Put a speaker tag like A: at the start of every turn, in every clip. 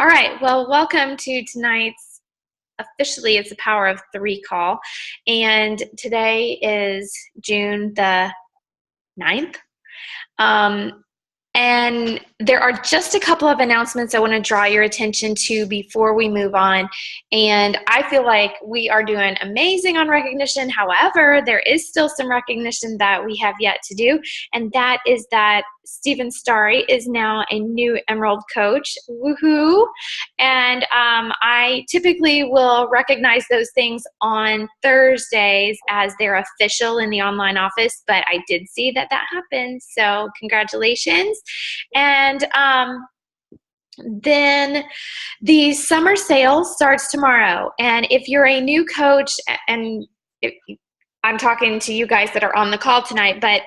A: All right, well, welcome to tonight's officially it's the Power of Three call. And today is June the 9th. Um, and there are just a couple of announcements I want to draw your attention to before we move on. And I feel like we are doing amazing on recognition. However, there is still some recognition that we have yet to do. And that is that Stephen Starry is now a new Emerald coach. Woohoo! And I typically will recognize those things on Thursdays as they're official in the online office, but I did see that happened. So congratulations. And then the summer sale starts tomorrow. And if you're a new coach, and I'm talking to you guys that are on the call tonight, but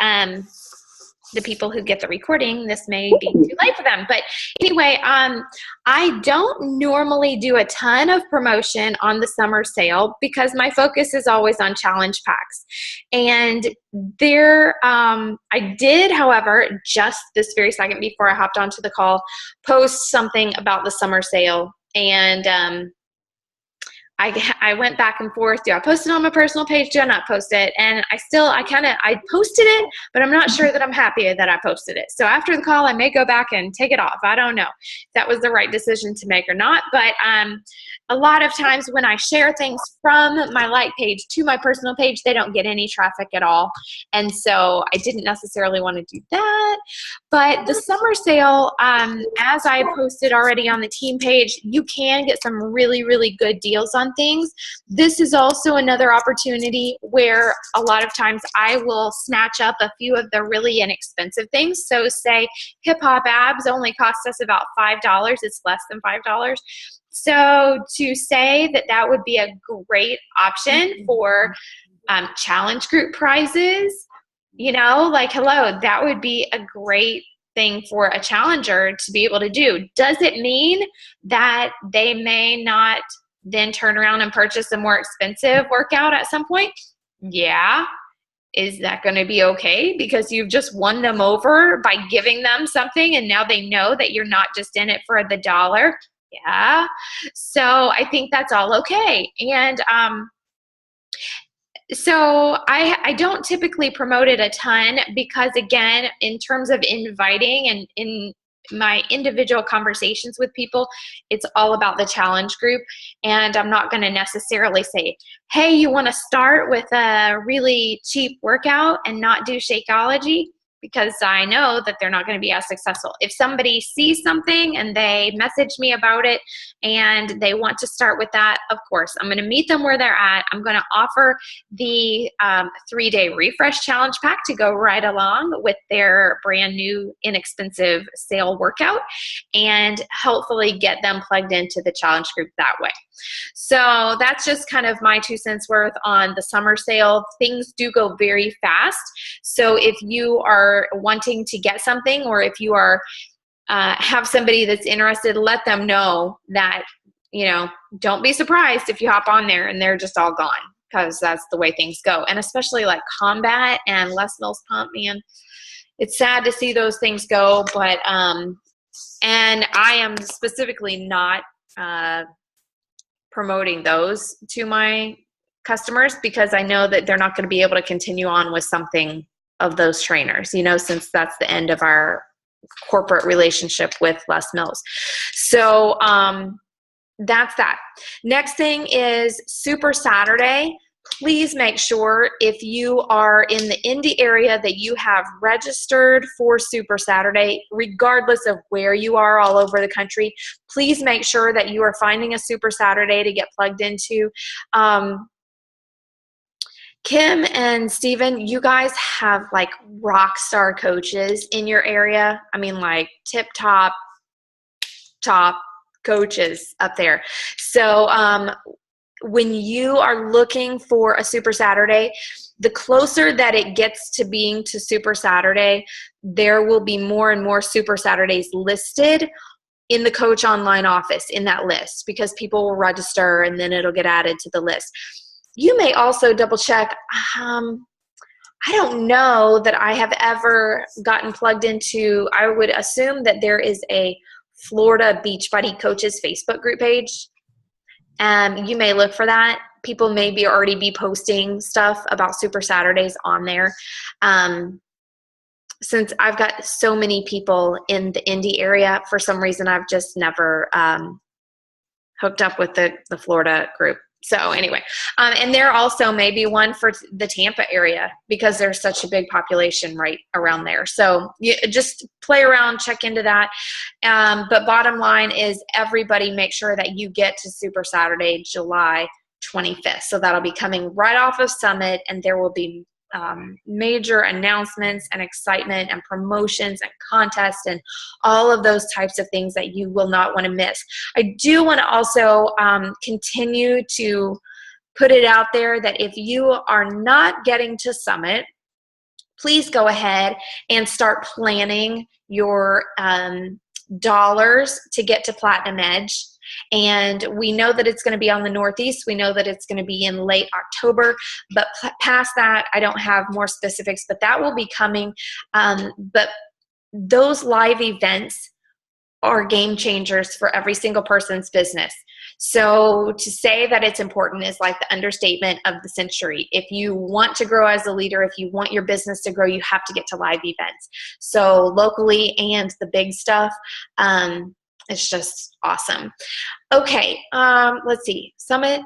A: the people who get the recording, this may be too late for them. But anyway, I don't normally do a ton of promotion on the summer sale because my focus is always on challenge packs. And I did, however, just this very second before I hopped onto the call, post something about the summer sale. And I went back and forth. Do I post it on my personal page? Do I not post it? And I posted it, but I'm not sure that I'm happy that I posted it. So after the call, I may go back and take it off. I don't know if that was the right decision to make or not. But a lot of times when I share things from my like page to my personal page, they don't get any traffic at all. And so I didn't necessarily want to do that. But the summer sale, as I posted already on the team page, you can get some really, really good deals on things. This is also another opportunity where a lot of times I will snatch up a few of the really inexpensive things. So say hip hop abs only cost us about $5. It's less than $5. So to say that would be a great option for challenge group prizes, like, hello, that would be a great thing for a challenger to be able to do. Does it mean that they may not then turn around and purchase a more expensive workout at some point? Yeah. Is that going to be okay because you've just won them over by giving them something and now they know that you're not just in it for the dollar? Yeah. So I think that's all okay. And so I don't typically promote it a ton because, again, in terms of inviting and in my individual conversations with people, it's all about the challenge group. And I'm not going to necessarily say, hey, you want to start with a really cheap workout and not do Shakeology? Because I know that they're not going to be as successful. If somebody sees something and they message me about it and they want to start with that, of course, I'm going to meet them where they're at. I'm going to offer the 3-day refresh challenge pack to go right along with their brand new inexpensive sale workout and hopefully get them plugged into the challenge group that way. So that's just kind of my 2 cents worth on the summer sale. Things do go very fast. So if you are wanting to get something, or if you are have somebody that's interested, let them know that, don't be surprised if you hop on there and they're just all gone, because that's the way things go. And especially like Combat and Les Mills Pump, man, it's sad to see those things go. But and I am specifically not promoting those to my customers because I know that they're not going to be able to continue on with something of those trainers, since that's the end of our corporate relationship with Les Mills. So that's that. Next thing is Super Saturday. Please make sure if you are in the Indy area that you have registered for Super Saturday, regardless of where you are all over the country. Please make sure that you are finding a Super Saturday to get plugged into. Kim and Steven, you guys have like rock star coaches in your area. I mean, like top coaches up there. So when you are looking for a Super Saturday, the closer that it gets to being to Super Saturday, there will be more and more Super Saturdays listed in the coach online office in that list, because people will register and then it'll get added to the list. You may also double check. I don't know that I have ever gotten plugged into, I would assume that there is a Florida Beachbody Coaches Facebook group page. You may look for that. People may already be posting stuff about Super Saturdays on there. Since I've got so many people in the Indy area, for some reason I've just never hooked up with the Florida group. So anyway, and there also may be one for the Tampa area because there's such a big population right around there. So you just play around, check into that. But bottom line is everybody make sure that you get to Super Saturday, July 25th. So that'll be coming right off of Summit, and there will be major announcements and excitement and promotions and contests and all of those types of things that you will not want to miss. I do want to also continue to put it out there that if you are not getting to Summit, please go ahead and start planning your dollars to get to Platinum Edge. And we know that it's going to be on the Northeast. We know that it's going to be in late October, but past that, I don't have more specifics, but that will be coming. But those live events are game changers for every single person's business. So to say that it's important is like the understatement of the century. If you want to grow as a leader, if you want your business to grow, you have to get to live events. So locally and the big stuff, it's just awesome. Okay, let's see. Summit,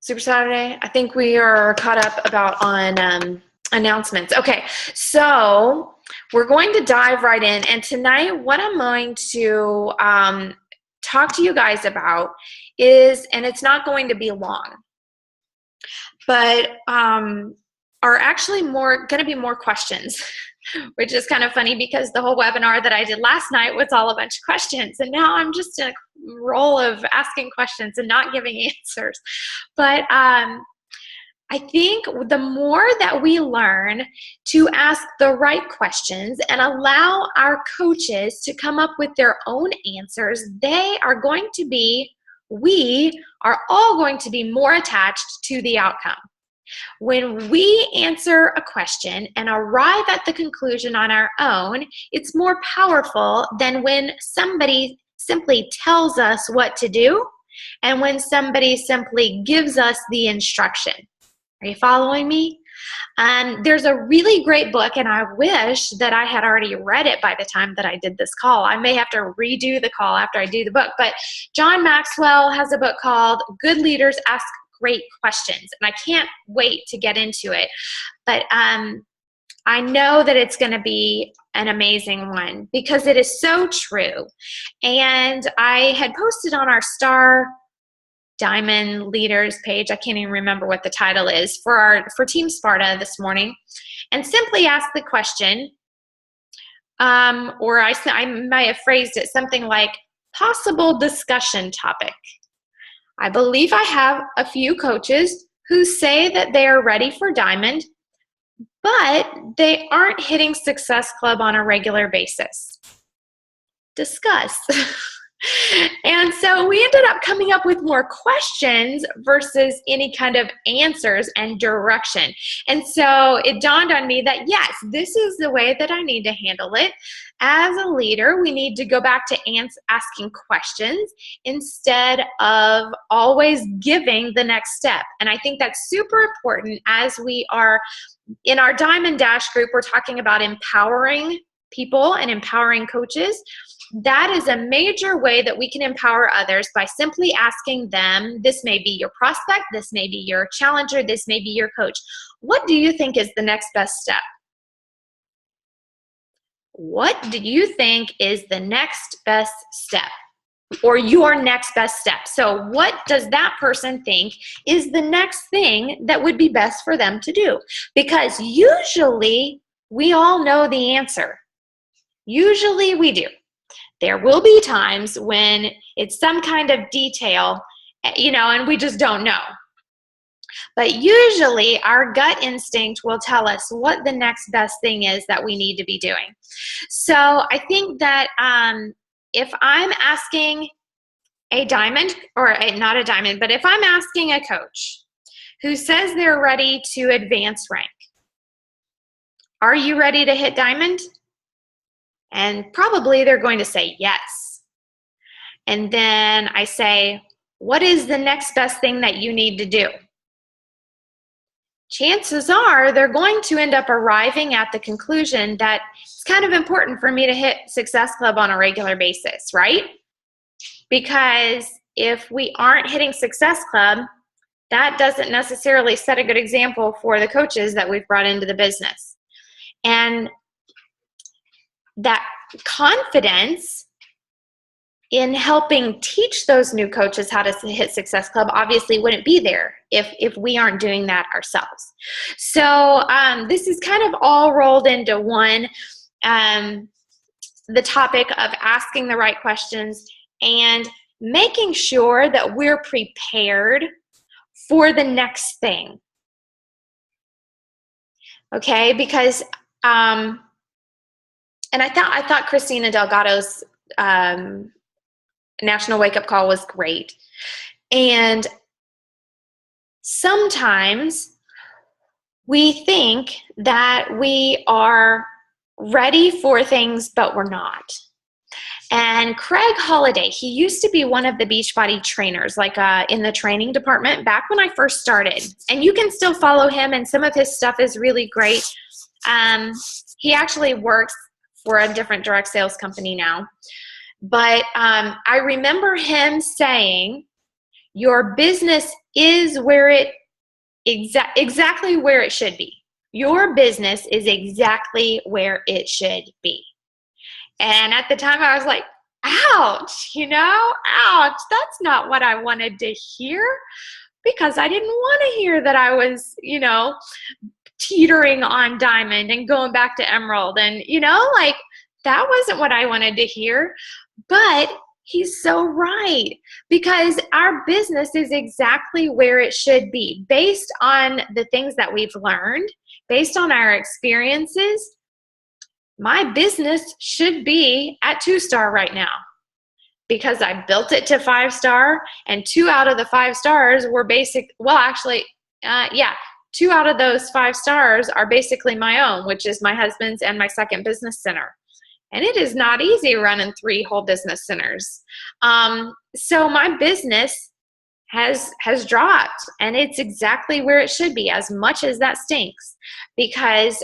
A: Super Saturday. I think we are caught up about on announcements. Okay, so we're going to dive right in. And tonight, what I'm going to talk to you guys about is, and it's not going to be long, but are actually going to be more questions. Which is kind of funny because the whole webinar that I did last night was all a bunch of questions. And now I'm just in a role of asking questions and not giving answers. But I think the more that we learn to ask the right questions and allow our coaches to come up with their own answers, we are all going to be more attached to the outcome. When we answer a question and arrive at the conclusion on our own, it's more powerful than when somebody simply tells us what to do and when somebody simply gives us the instruction. Are you following me? There's a really great book, and I wish that I had already read it by the time that I did this call. I may have to redo the call after I do the book, but John Maxwell has a book called Good Leaders Ask Great Questions, and I can't wait to get into it. But I know that it's going to be an amazing one because it is so true. And I had posted on our Star Diamond Leaders page, I can't even remember what the title is, for Team Sparta this morning, and simply asked the question, or I might have phrased it something like possible discussion topic. I believe I have a few coaches who say that they are ready for Diamond, but they aren't hitting Success Club on a regular basis. Discuss. And so we ended up coming up with more questions versus any kind of answers and direction. And so it dawned on me that, yes, this is the way that I need to handle it. As a leader, we need to go back to asking questions instead of always giving the next step. And I think that's super important as we are in our Diamond Dash group. We're talking about empowering people and empowering coaches. That is a major way that we can empower others by simply asking them, this may be your prospect, this may be your challenger, this may be your coach. What do you think is the next best step? What do you think is the next best step or your next best step? So what does that person think is the next thing that would be best for them to do? Because usually we all know the answer. Usually we do. There will be times when it's some kind of detail, and we just don't know. But usually our gut instinct will tell us what the next best thing is that we need to be doing. So I think that if I'm asking a diamond, not a diamond, but if I'm asking a coach who says they're ready to advance rank, are you ready to hit diamond? And probably they're going to say yes. And then I say, what is the next best thing that you need to do? Chances are they're going to end up arriving at the conclusion that it's kind of important for me to hit Success Club on a regular basis, right? Because if we aren't hitting Success Club, that doesn't necessarily set a good example for the coaches that we've brought into the business. And that confidence in helping teach those new coaches how to hit Success Club obviously wouldn't be there if we aren't doing that ourselves. So this is kind of all rolled into one, the topic of asking the right questions and making sure that we're prepared for the next thing. Okay, because and I thought Christina Delgado's National Wake Up Call was great. And sometimes we think that we are ready for things, but we're not. And Craig Holliday, he used to be one of the Beachbody trainers, like in the training department back when I first started. And you can still follow him, and some of his stuff is really great. He actually works for a different direct sales company now. But I remember him saying, your business is where it exactly where it should be. Your business is exactly where it should be. And at the time I was like, ouch, ouch. That's not what I wanted to hear, because I didn't want to hear that I was, teetering on diamond and going back to emerald. And, that wasn't what I wanted to hear. But he's so right, because our business is exactly where it should be based on the things that we've learned, based on our experiences. My business should be at 2-star right now because I built it to 5-star, and 2 out of the 5 stars were basic. Well, actually, 2 out of those 5 stars are basically my own, which is my husband's and my second business center. And it is not easy running 3 whole business centers. So my business has dropped, and it's exactly where it should be, as much as that stinks, because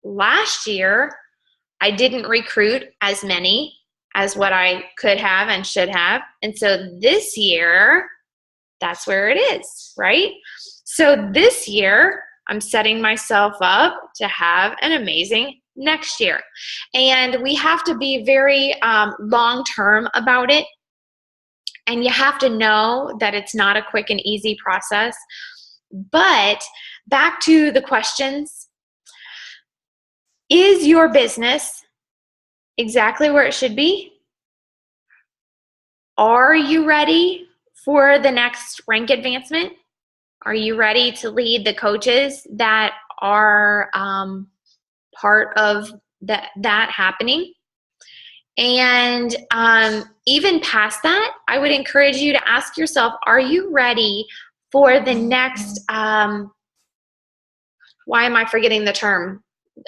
A: last year I didn't recruit as many as what I could have and should have. And so this year, that's where it is, right? So this year, I'm setting myself up to have an amazing next year. And we have to be very long-term about it. And you have to know that it's not a quick and easy process. But back to the questions, is your business exactly where it should be? Are you ready for the next rank advancement? Are you ready to lead the coaches that are part of that happening? And even past that, I would encourage you to ask yourself, are you ready for the next, why am I forgetting the term?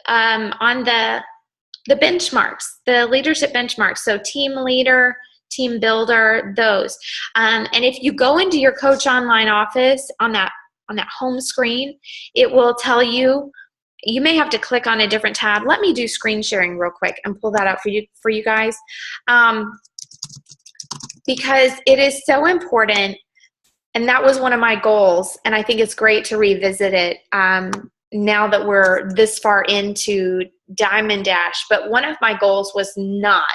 A: On the benchmarks, the leadership benchmarks. So team leader, team builder, those. And if you go into your Coach Online office on that home screen, it will tell you. You may have to click on a different tab. Let me do screen sharing real quick and pull that out for you guys, because it is so important. And that was one of my goals, and I think it's great to revisit it now that we're this far into Diamond Dash. But one of my goals was not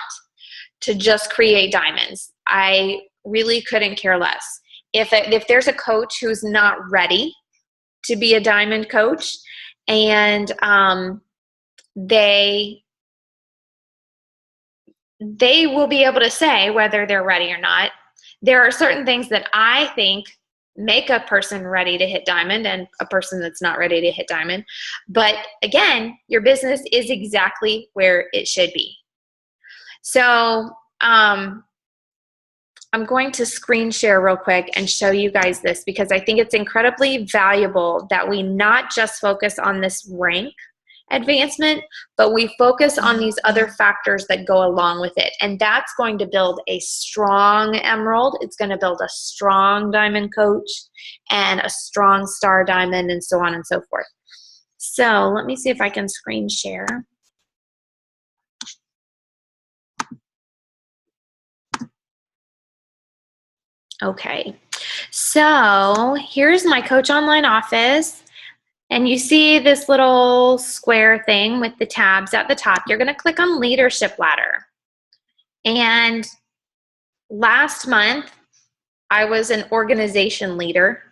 A: to just create diamonds. I really couldn't care less. If there's a coach who's not ready to be a diamond coach, and they will be able to say whether they're ready or not. There are certain things that I think make a person ready to hit diamond and a person that's not ready to hit diamond. But again, your business is exactly where it should be. So I'm going to screen share real quick and show you guys this, because I think it's incredibly valuable that we not just focus on this rank advancement, but we focus on these other factors that go along with it. And that's going to build a strong emerald. It's going to build a strong diamond coach and a strong star diamond and so on and so forth. So let me see if I can screen share. Okay, so here's my Coach Online office. And you see this little square thing with the tabs at the top. You're going to click on Leadership Ladder. And last month, I was an organization leader.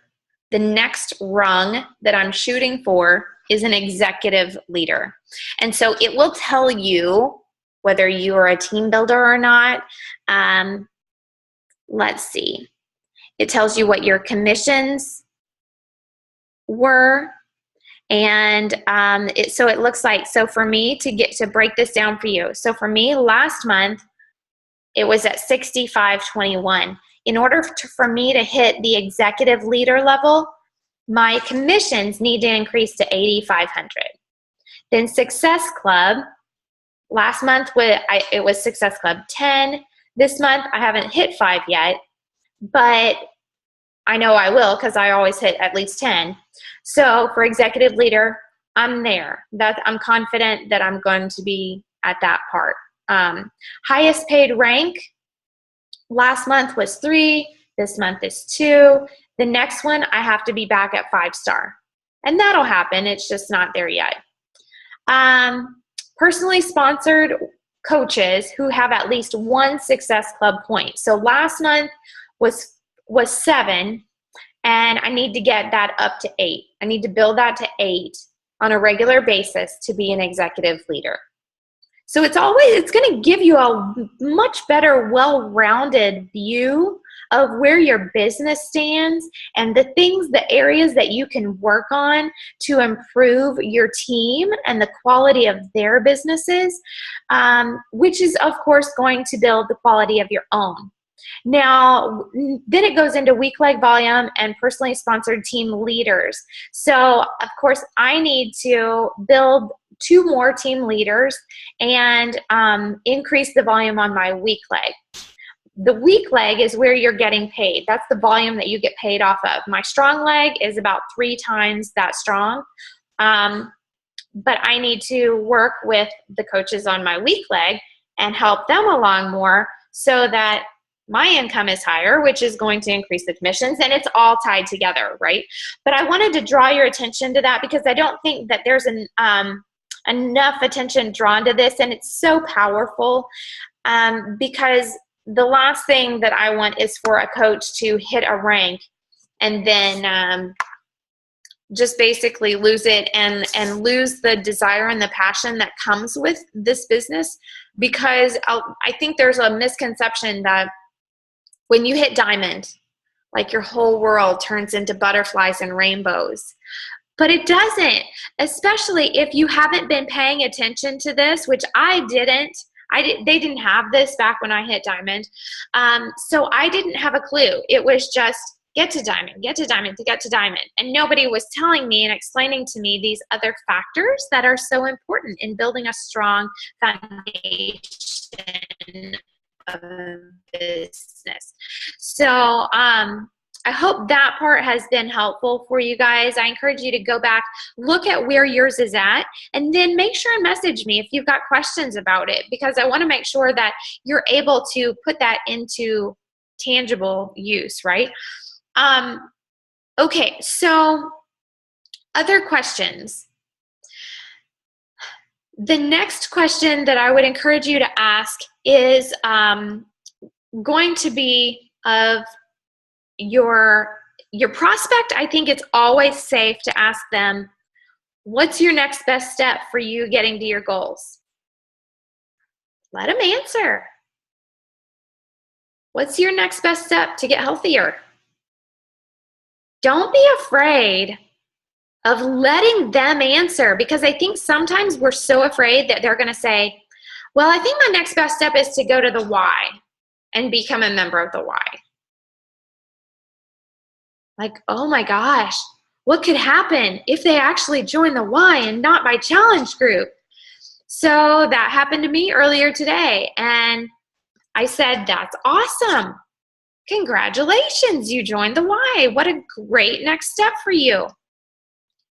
A: The next rung that I'm shooting for is an executive leader. And so it will tell you whether you are a team builder or not. Let's see. It tells you what your commissions were. And so it looks like, so for me to break this down for you. So for me last month, it was at 65.21. In order for me to hit the executive leader level, my commissions need to increase to 8,500. Then Success Club, last month it was Success Club 10. This month I haven't hit 5 yet, but I know I will because I always hit at least 10. So for executive leader, I'm there. I'm confident that I'm going to be at that part. Highest paid rank last month was 3. This month is 2. The next one, I have to be back at 5-star. And that'll happen. It's just not there yet. Personally sponsored coaches who have at least 1 Success Club point. So last month was 7. And I need to get that up to 8. I need to build that to 8 on a regular basis to be an executive leader. So it's going to give you a much better, well-rounded view of where your business stands and the areas that you can work on to improve your team and the quality of their businesses, which is, of course, going to build the quality of your own. Now, then it goes into weak leg volume and personally sponsored team leaders. So, of course, I need to build 2 more team leaders and increase the volume on my weak leg. The weak leg is where you're getting paid. That's the volume that you get paid off of. My strong leg is about 3 times that strong. But I need to work with the coaches on my weak leg and help them along more so that my income is higher, which is going to increase the commissions, and it's all tied together, right? But I wanted to draw your attention to that because I don't think that there's enough attention drawn to this, and it's so powerful because the last thing that I want is for a coach to hit a rank and then just basically lose it and lose the desire and the passion that comes with this business, because I think there's a misconception that when you hit diamond, like your whole world turns into butterflies and rainbows. But it doesn't, especially if you haven't been paying attention to this, which I didn't. They didn't have this back when I hit diamond. So I didn't have a clue. It was just get to diamond, get to diamond, to get to diamond. And nobody was telling me and explaining to me these other factors that are so important in building a strong foundation of business. So I hope that part has been helpful for you guys. I encourage you to go back, look at where yours is at, and then make sure and message me if you've got questions about it, because I want to make sure that you're able to put that into tangible use, right? Okay, so other questions. The next question that I would encourage you to ask is going to be of your prospect. I think it's always safe to ask them, what's your next best step for you getting to your goals? Let them answer. What's your next best step to get healthier? Don't be afraid of letting them answer, because I think sometimes we're so afraid that they're going to say, well, I think my next best step is to go to the Y and become a member of the Y. Like, oh my gosh, What could happen if they actually join the Y and not my challenge group? So that happened to me earlier today. And I said, that's awesome. Congratulations, you joined the Y. What a great next step for you.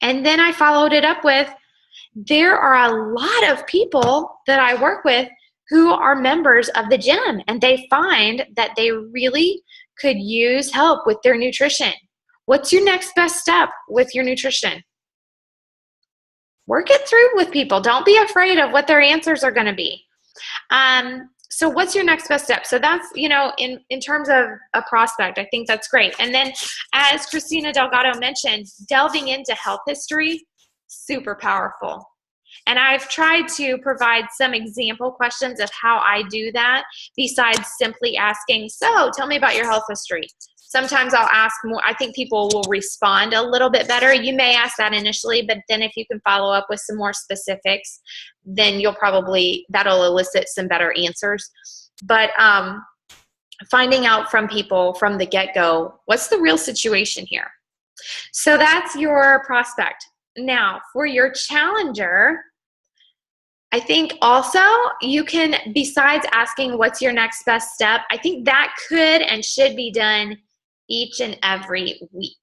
A: And then I followed it up with, there are a lot of people that I work with who are members of the gym, and they find that they really could use help with their nutrition. What's your next best step with your nutrition? Work it through with people. Don't be afraid of what their answers are going to be. So what's your next best step? So that's, in terms of a prospect, I think that's great. And then as Christina Delgado mentioned, delving into health history, super powerful. And I've tried to provide some example questions of how I do that besides simply asking, so tell me about your health history. Sometimes I'll ask more. I think people will respond a little bit better. You may ask that initially, but then if you can follow up with some more specifics, then that'll elicit some better answers. But finding out from people from the get-go, what's the real situation here? So that's your prospect. Now, for your challenger, I think also you can, besides asking what's your next best step, I think that could and should be done each and every week.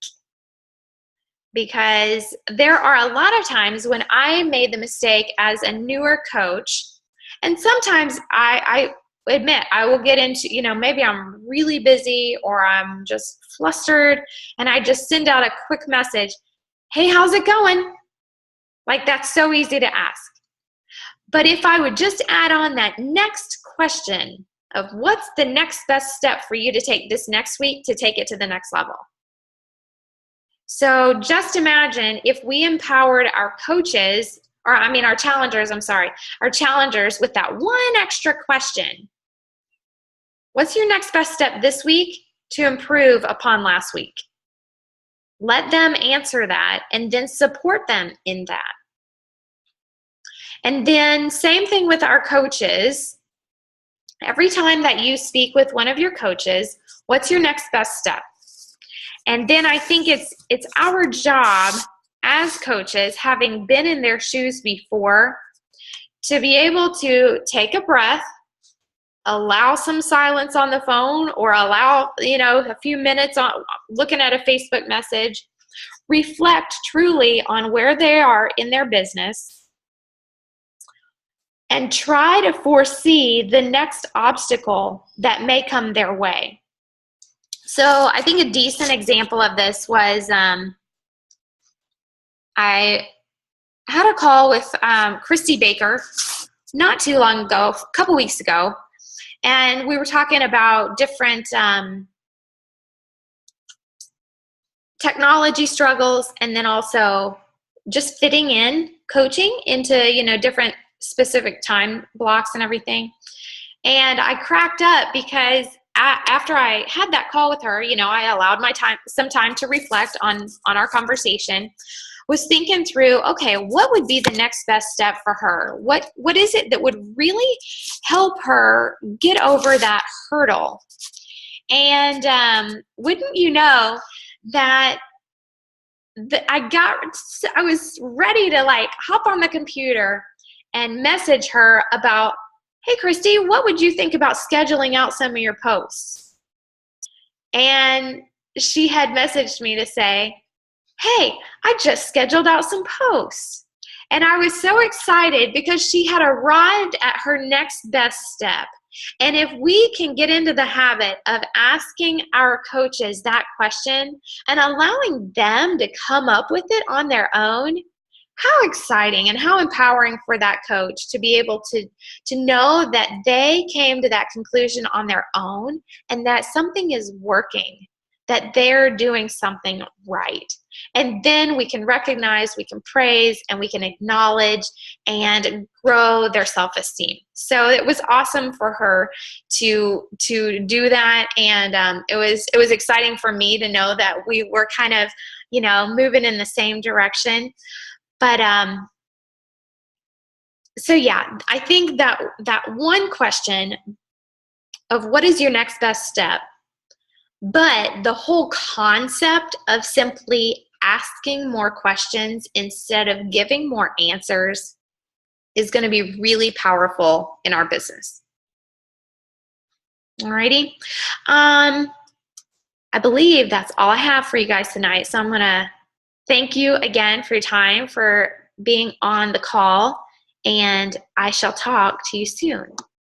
A: Because there are a lot of times when I made the mistake as a newer coach, and sometimes I admit I will get into, maybe I'm really busy or I'm just flustered, and I just send out a quick message, hey, how's it going? Like, that's so easy to ask. But if I would just add on that next question of what's the next best step for you to take this next week to take it to the next level. So just imagine if we empowered our coaches, our challengers with that one extra question. What's your next best step this week to improve upon last week? Let them answer that and then support them in that. And then same thing with our coaches. Every time that you speak with one of your coaches, what's your next best step? And then I think it's our job as coaches, having been in their shoes before, to be able to take a breath, allow some silence on the phone, or allow, a few minutes on looking at a Facebook message, reflect truly on where they are in their business, and try to foresee the next obstacle that may come their way. So I think a decent example of this was I had a call with Christy Baker not too long ago, a couple weeks ago, and we were talking about different technology struggles, and then also just fitting in coaching into different specific time blocks and everything. And I cracked up because after I had that call with her, I allowed some time to reflect on our conversation, was thinking through, okay, what would be the next best step for her? What is it that would really help her get over that hurdle? And wouldn't you know that I was ready to hop on the computer and message her about, hey, Christy, what would you think about scheduling out some of your posts? And she had messaged me to say, hey, I just scheduled out some posts. And I was so excited because she had arrived at her next best step. And if we can get into the habit of asking our coaches that question and allowing them to come up with it on their own, how exciting and how empowering for that coach to be able to know that they came to that conclusion on their own and that something is working, that they're doing something right. And then we can recognize, we can praise, and we can acknowledge and grow their self-esteem. So it was awesome for her to do that, and it was exciting for me to know that we were kind of moving in the same direction. But so yeah, I think that one question of what is your next best step, but the whole concept of simply asking more questions instead of giving more answers is going to be really powerful in our business. Alrighty. I believe that's all I have for you guys tonight. So I'm going to thank you again for your time, for being on the call, and I shall talk to you soon.